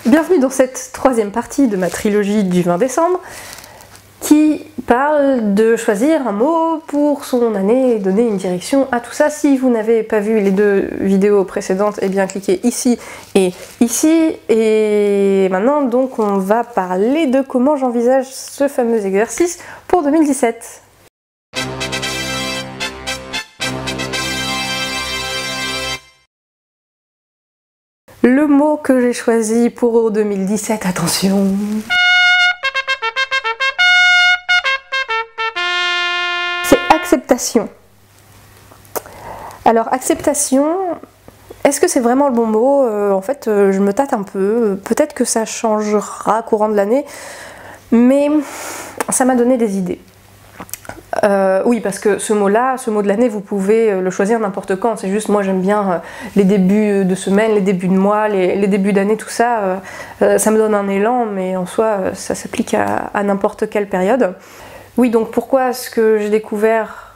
Bienvenue dans cette troisième partie de ma trilogie du 20 décembre qui parle de choisir un mot pour son année et donner une direction à tout ça. Si vous n'avez pas vu les deux vidéos précédentes, eh bien cliquez ici et ici. Et maintenant donc on va parler de comment j'envisage ce fameux exercice pour 2017. Le mot que j'ai choisi pour 2017, attention, c'est acceptation. Alors acceptation, est-ce que c'est vraiment le bon mot? En fait, je me tâte un peu, peut-être que ça changera courant de l'année, mais ça m'a donné des idées. Oui, parce que ce mot-là, ce mot de l'année, vous pouvez le choisir n'importe quand. C'est juste, moi j'aime bien les débuts de semaine, les débuts de mois, les débuts d'année, tout ça. Ça me donne un élan, mais en soi, ça s'applique à n'importe quelle période. Oui, donc pourquoi est-ce que j'ai découvert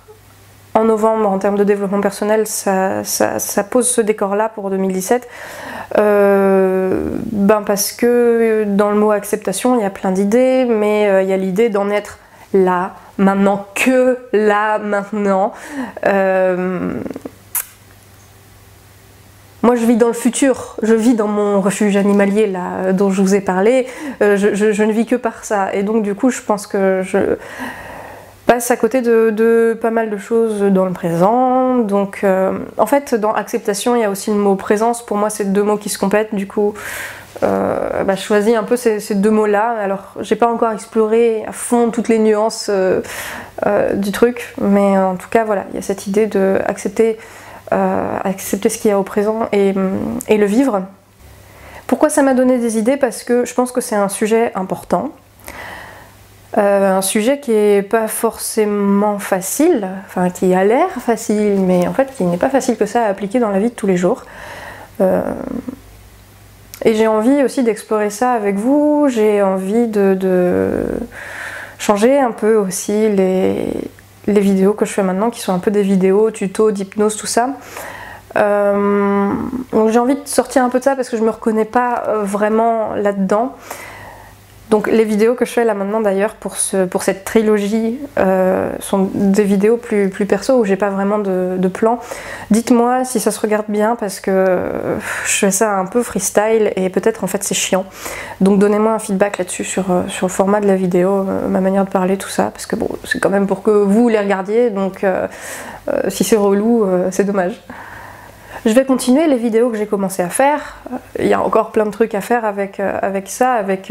en novembre, en termes de développement personnel, ça pose ce décor-là pour 2017 parce que dans le mot acceptation, il y a plein d'idées, mais il y a l'idée d'en être là, maintenant, que là, maintenant. Moi je vis dans le futur, je vis dans mon refuge animalier là, dont je vous ai parlé, je ne vis que par ça, et donc du coup je pense que je passe à côté de pas mal de choses dans le présent. Donc en fait dans acceptation il y a aussi le mot présence, pour moi c'est deux mots qui se complètent, du coup je choisis un peu ces deux mots là. Alors j'ai pas encore exploré à fond toutes les nuances du truc, mais en tout cas voilà, il y a cette idée de accepter ce qu'il y a au présent et le vivre. Pourquoi ça m'a donné des idées? Parce que je pense que c'est un sujet important, un sujet qui est pas forcément facile, enfin qui a l'air facile, mais en fait qui n'est pas facile que ça à appliquer dans la vie de tous les jours. Et j'ai envie aussi d'explorer ça avec vous, j'ai envie de changer un peu aussi les vidéos que je fais maintenant, qui sont un peu des vidéos, tutos, d'hypnose, tout ça. Donc j'ai envie de sortir un peu de ça parce que je me reconnais pas vraiment là-dedans. Donc les vidéos que je fais là maintenant d'ailleurs pour cette trilogie sont des vidéos plus perso où j'ai pas vraiment de plan. Dites-moi si ça se regarde bien parce que je fais ça un peu freestyle et peut-être en fait c'est chiant. Donc donnez-moi un feedback là-dessus sur le format de la vidéo, ma manière de parler, tout ça, parce que bon, c'est quand même pour que vous les regardiez, donc si c'est relou, c'est dommage. Je vais continuer les vidéos que j'ai commencé à faire. Il y a encore plein de trucs à faire avec ça, avec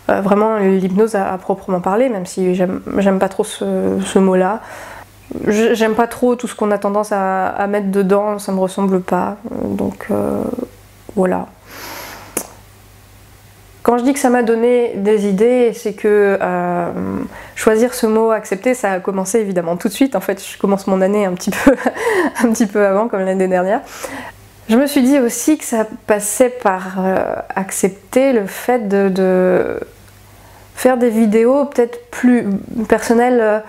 vraiment l'hypnose à proprement parler, même si j'aime pas trop ce mot-là. J'aime pas trop tout ce qu'on a tendance à mettre dedans, ça me ressemble pas. Donc voilà. Quand je dis que ça m'a donné des idées, c'est que choisir ce mot accepter, ça a commencé évidemment tout de suite. En fait, je commence mon année un petit peu avant, comme l'année dernière. Je me suis dit aussi que ça passait par accepter le fait de faire des vidéos peut-être plus personnelles,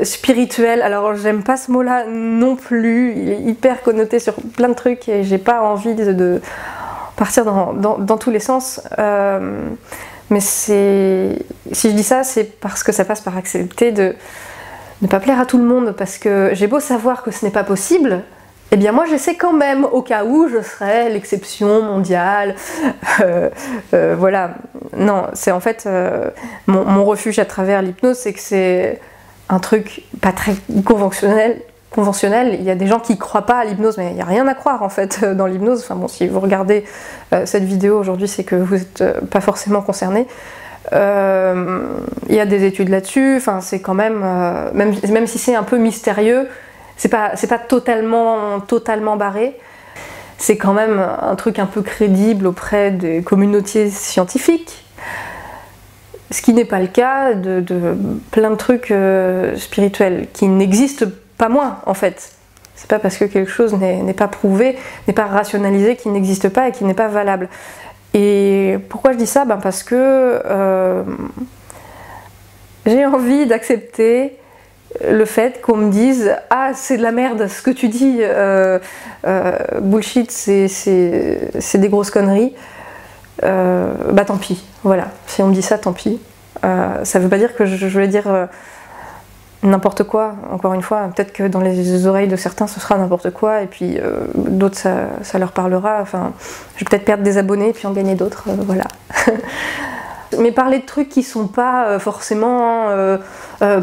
spirituelles. Alors j'aime pas ce mot-là non plus, il est hyper connoté sur plein de trucs et j'ai pas envie de partir dans tous les sens, mais si je dis ça, c'est parce que ça passe par accepter de ne pas plaire à tout le monde, parce que j'ai beau savoir que ce n'est pas possible, eh bien moi j'essaie quand même, au cas où je serais l'exception mondiale, voilà. Non, c'est en fait mon refuge à travers l'hypnose, c'est que c'est un truc pas très conventionnel. Il y a des gens qui croient pas à l'hypnose, mais il n'y a rien à croire en fait dans l'hypnose. Enfin bon, si vous regardez cette vidéo aujourd'hui, c'est que vous n'êtes pas forcément concerné. Il y a des études là-dessus, enfin c'est quand même, même si c'est un peu mystérieux, c'est pas totalement barré. C'est quand même un truc un peu crédible auprès des communautés scientifiques. Ce qui n'est pas le cas de plein de trucs spirituels qui n'existent pas moins en fait. C'est pas parce que quelque chose n'est pas prouvé, n'est pas rationalisé, qu'il n'existe pas et qu'il n'est pas valable. Et pourquoi je dis ça? Parce que j'ai envie d'accepter le fait qu'on me dise « Ah, c'est de la merde, ce que tu dis, bullshit, c'est des grosses conneries ». bah tant pis, voilà. Si on me dit ça, tant pis. Ça veut pas dire que je vais dire n'importe quoi, encore une fois. Peut-être que dans les oreilles de certains, ce sera n'importe quoi, et puis d'autres, ça leur parlera. Enfin, je vais peut-être perdre des abonnés, puis en gagner d'autres, voilà. Mais parler de trucs qui sont pas forcément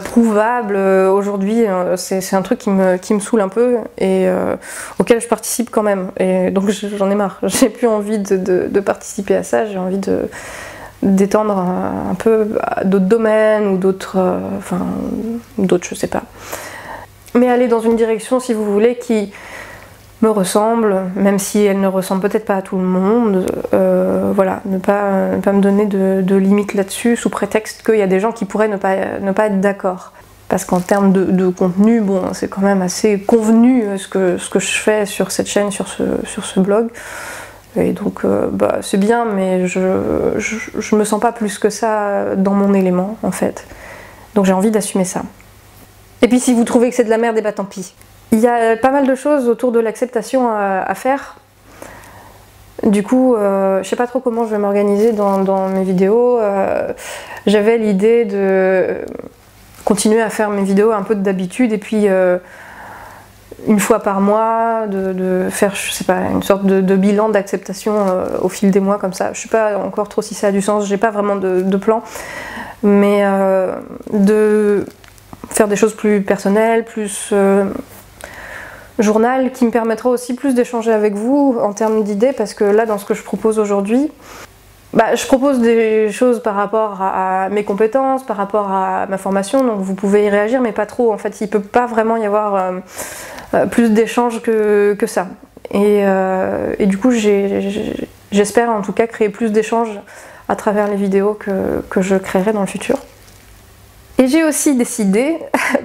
prouvables aujourd'hui, c'est un truc qui me saoule un peu et auquel je participe quand même. Et donc j'en ai marre. J'ai plus envie de participer à ça. J'ai envie d'étendre un peu à d'autres domaines ou d'autres, enfin d'autres, je sais pas. Mais aller dans une direction, si vous voulez, qui me ressemble, même si elle ne ressemble peut-être pas à tout le monde, voilà, ne pas me donner de limites là-dessus sous prétexte qu'il y a des gens qui pourraient ne pas être d'accord. Parce qu'en termes de contenu, bon, c'est quand même assez convenu ce que je fais sur cette chaîne, sur ce blog. Et donc bah, c'est bien, mais je me sens pas plus que ça dans mon élément en fait. Donc j'ai envie d'assumer ça. Et puis si vous trouvez que c'est de la merde, et bah tant pis. Il y a pas mal de choses autour de l'acceptation à faire. Du coup, je sais pas trop comment je vais m'organiser dans mes vidéos. J'avais l'idée de continuer à faire mes vidéos un peu d'habitude et puis une fois par mois de faire, je sais pas, une sorte de bilan d'acceptation au fil des mois comme ça. Je sais pas encore trop si ça a du sens, j'ai pas vraiment de plan, mais de faire des choses plus personnelles, plus journal, qui me permettra aussi plus d'échanger avec vous en termes d'idées, parce que là, dans ce que je propose aujourd'hui, bah, je propose des choses par rapport à mes compétences, par rapport à ma formation, donc vous pouvez y réagir, mais pas trop. En fait, il peut pas vraiment y avoir plus d'échanges que ça. Et du coup, j'espère en tout cas créer plus d'échanges à travers les vidéos que je créerai dans le futur. Et j'ai aussi décidé,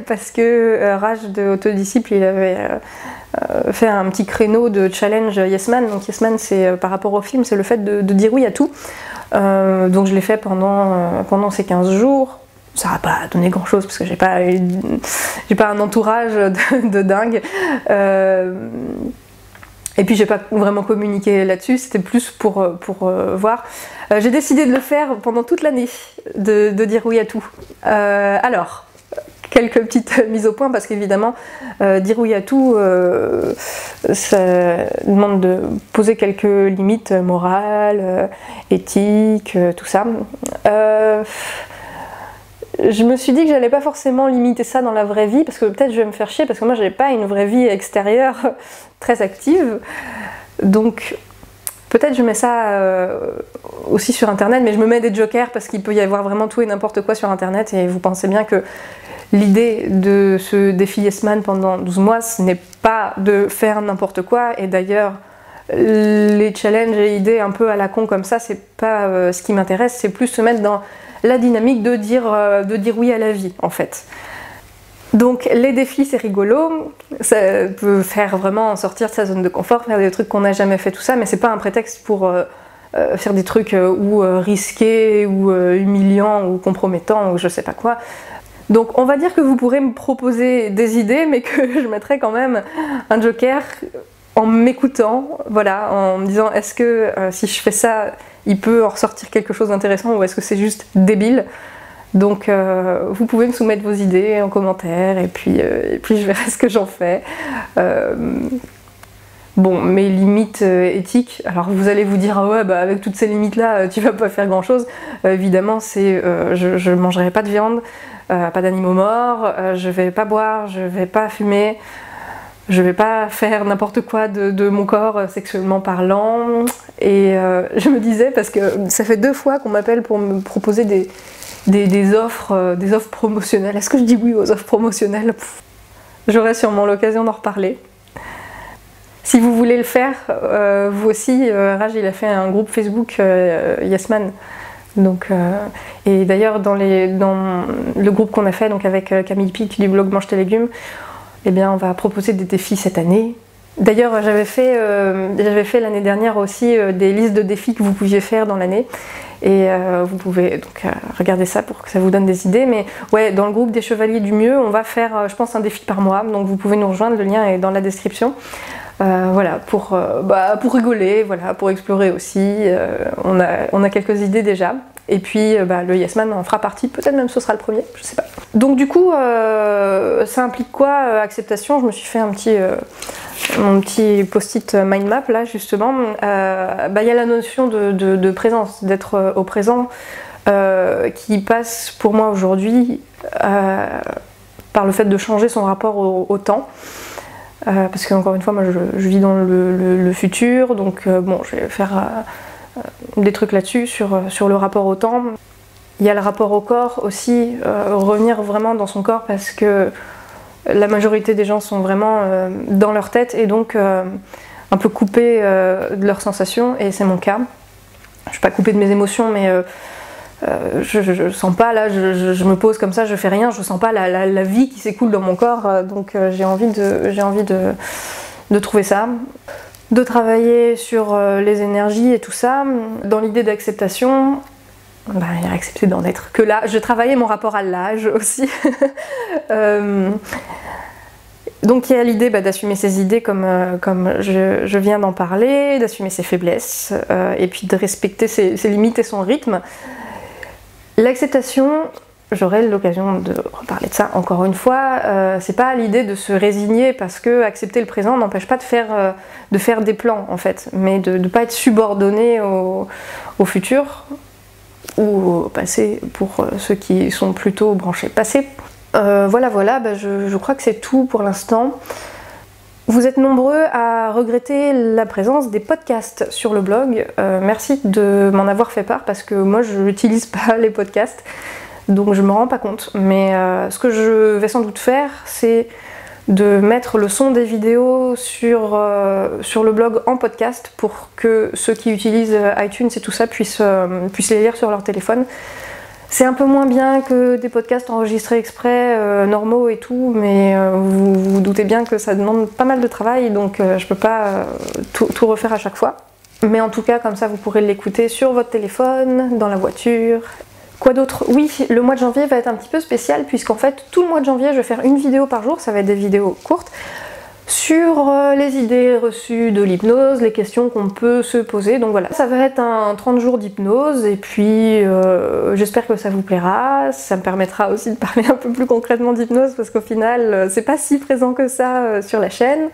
parce que Raj de Autodisciple, il avait fait un petit créneau de challenge Yes Man. Donc Yes Man, c'est par rapport au film, c'est le fait de dire oui à tout. Donc je l'ai fait pendant ces 15 jours. Ça n'a pas donné grand chose parce que j'ai pas un entourage de dingue. Et puis j'ai pas vraiment communiqué là-dessus, c'était plus pour voir. J'ai décidé de le faire pendant toute l'année, de dire oui à tout. Alors, quelques petites mises au point, parce qu'évidemment, dire oui à tout, ça demande de poser quelques limites morales, éthiques, tout ça. Je me suis dit que j'allais pas forcément limiter ça dans la vraie vie, parce que peut-être je vais me faire chier, parce que moi j'ai pas une vraie vie extérieure très active. Donc peut-être je mets ça aussi sur internet, mais je me mets des jokers parce qu'il peut y avoir vraiment tout et n'importe quoi sur internet, et vous pensez bien que l'idée de ce défi Yes Man pendant 12 mois, ce n'est pas de faire n'importe quoi, et d'ailleurs les challenges et idées un peu à la con comme ça, c'est pas ce qui m'intéresse, c'est plus se mettre dans la dynamique de dire oui à la vie en fait. Donc les défis c'est rigolo, ça peut faire vraiment sortir de sa zone de confort, faire des trucs qu'on n'a jamais fait, tout ça, mais c'est pas un prétexte pour faire des trucs ou risqués ou humiliants ou compromettants ou je sais pas quoi. Donc on va dire que vous pourrez me proposer des idées, mais que je mettrai quand même un joker en m'écoutant, voilà, en me disant est-ce que si je fais ça, il peut en ressortir quelque chose d'intéressant ou est-ce que c'est juste débile. Donc vous pouvez me soumettre vos idées en commentaire et puis je verrai ce que j'en fais. Bon, mes limites éthiques, alors vous allez vous dire ah ouais bah avec toutes ces limites là tu vas pas faire grand chose. Évidemment c'est je mangerai pas de viande, pas d'animaux morts, je vais pas boire, je vais pas fumer. Je vais pas faire n'importe quoi de mon corps sexuellement parlant. Et je me disais, parce que ça fait 2 fois qu'on m'appelle pour me proposer des offres promotionnelles. Est-ce que je dis oui aux offres promotionnelles? J'aurai sûrement l'occasion d'en reparler. Si vous voulez le faire, vous aussi, Raj il a fait un groupe Facebook Yes Man. Donc, et d'ailleurs dans le groupe qu'on a fait donc avec Camille Pic du blog Mange tes légumes, eh bien, on va proposer des défis cette année. D'ailleurs, j'avais fait l'année dernière aussi des listes de défis que vous pouviez faire dans l'année. Et vous pouvez donc regarder ça pour que ça vous donne des idées. Mais ouais, dans le groupe des Chevaliers du Mieux, on va faire, je pense, un défi par mois. Donc vous pouvez nous rejoindre, le lien est dans la description. Voilà, pour rigoler, voilà, pour explorer aussi. On a quelques idées déjà. Et puis le Yes Man en fera partie, peut-être même ce sera le premier, je sais pas. Donc du coup, ça implique quoi, acceptation? Je me suis fait mon petit post-it mind map là justement. Y a la notion de présence, d'être au présent, qui passe pour moi aujourd'hui par le fait de changer son rapport au temps. Parce qu'encore une fois, moi je vis dans le futur, donc je vais faire des trucs là-dessus, sur le rapport au temps. Il y a le rapport au corps aussi, revenir vraiment dans son corps, parce que la majorité des gens sont vraiment dans leur tête et donc un peu coupés de leurs sensations, et c'est mon cas. Je suis pas coupée de mes émotions, mais je sens pas, là, je me pose comme ça, je fais rien, je sens pas la vie qui s'écoule dans mon corps, donc j'ai envie de trouver ça, de travailler sur les énergies et tout ça, dans l'idée d'acceptation. Il a accepté d'en être que là. Je travaillais mon rapport à l'âge aussi. Donc il y a l'idée d'assumer ses idées comme je viens d'en parler, d'assumer ses faiblesses, et puis de respecter ses limites et son rythme. L'acceptation, j'aurai l'occasion de reparler de ça encore une fois, c'est pas l'idée de se résigner, parce que accepter le présent n'empêche pas de faire des plans en fait, mais de ne pas être subordonné au futur ou au passé pour ceux qui sont plutôt branchés passé. Voilà, je crois que c'est tout pour l'instant. Vous êtes nombreux à regretter la présence des podcasts sur le blog. Merci de m'en avoir fait part, parce que moi je n'utilise pas les podcasts, donc je me rends pas compte. Mais ce que je vais sans doute faire, c'est de mettre le son des vidéos sur le blog en podcast, pour que ceux qui utilisent iTunes et tout ça puissent les lire sur leur téléphone. C'est un peu moins bien que des podcasts enregistrés exprès, normaux et tout, mais vous vous doutez bien que ça demande pas mal de travail, donc je peux pas tout refaire à chaque fois. Mais en tout cas, comme ça, vous pourrez l'écouter sur votre téléphone, dans la voiture. Quoi d'autre? Oui, le mois de janvier va être un petit peu spécial, puisqu'en fait, tout le mois de janvier, je vais faire une vidéo par jour, ça va être des vidéos courtes, sur les idées reçues de l'hypnose, les questions qu'on peut se poser. Donc voilà, ça va être un 30 jours d'hypnose, et puis j'espère que ça vous plaira. Ça me permettra aussi de parler un peu plus concrètement d'hypnose, parce qu'au final, c'est pas si présent que ça sur la chaîne.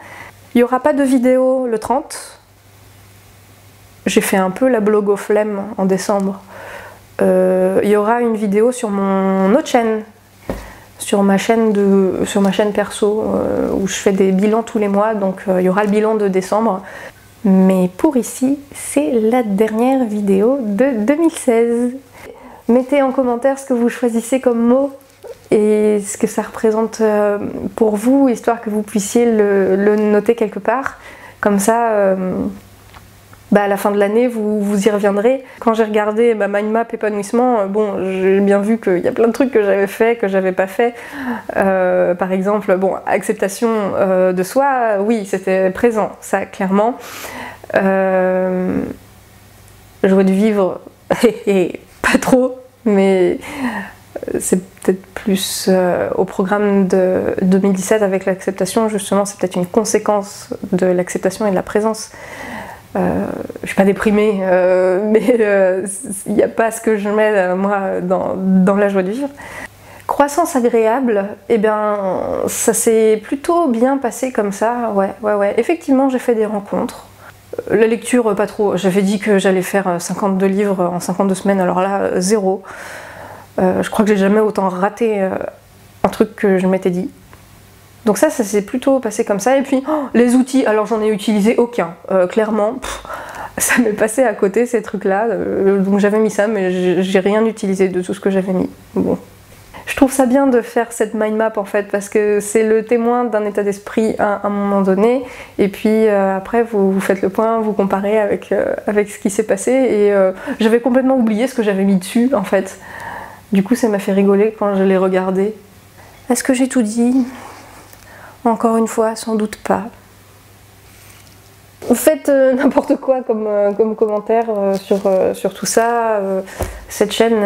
Il n'y aura pas de vidéo le 30. J'ai fait un peu la blogo flemme en décembre. Il y aura une vidéo sur mon autre chaîne, sur ma chaîne perso, où je fais des bilans tous les mois, donc il y aura le bilan de décembre. Mais pour ici, c'est la dernière vidéo de 2016. Mettez en commentaire ce que vous choisissez comme mot et ce que ça représente pour vous, histoire que vous puissiez le noter quelque part. Comme ça, à la fin de l'année, vous y reviendrez. Quand j'ai regardé ma mind map épanouissement, j'ai bien vu qu'il y a plein de trucs que j'avais fait, que j'avais pas fait. Par exemple, acceptation de soi, oui, c'était présent, ça, clairement. Joie de vivre, et pas trop, mais c'est peut-être plus au programme de 2017 avec l'acceptation, justement, c'est peut-être une conséquence de l'acceptation et de la présence. Je suis pas déprimée, mais il n'y a pas ce que je mets moi dans la joie de vivre. Croissance agréable, ça s'est plutôt bien passé comme ça, ouais. Effectivement, j'ai fait des rencontres. La lecture, pas trop. J'avais dit que j'allais faire 52 livres en 52 semaines, alors là, zéro. Je crois que j'ai jamais autant raté un truc que je m'étais dit. Donc ça s'est plutôt passé comme ça. Et puis, les outils, alors j'en ai utilisé aucun. Clairement, ça m'est passé à côté, ces trucs-là. Donc j'avais mis ça, mais j'ai rien utilisé de tout ce que j'avais mis. Bon. Je trouve ça bien de faire cette mind map, en fait, parce que c'est le témoin d'un état d'esprit à un moment donné. Et puis après, vous faites le point, vous comparez avec ce qui s'est passé. Et j'avais complètement oublié ce que j'avais mis dessus, en fait. Du coup, ça m'a fait rigoler quand je l'ai regardé. Est-ce que j'ai tout dit ? Encore une fois, sans doute pas. Faites n'importe quoi comme commentaire sur tout ça. Cette chaîne,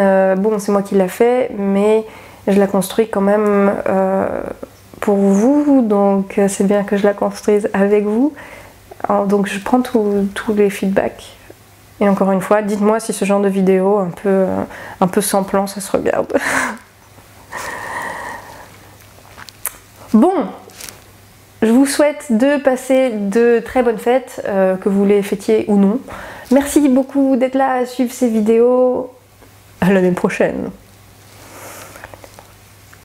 c'est moi qui l'a fait, mais je la construis quand même pour vous, donc c'est bien que je la construise avec vous. Alors, donc je prends tous les feedbacks. Et encore une fois, dites-moi si ce genre de vidéo un peu sans plan, ça se regarde. Bon, je vous souhaite de passer de très bonnes fêtes, que vous les fêtiez ou non. Merci beaucoup d'être là à suivre ces vidéos. À l'année prochaine.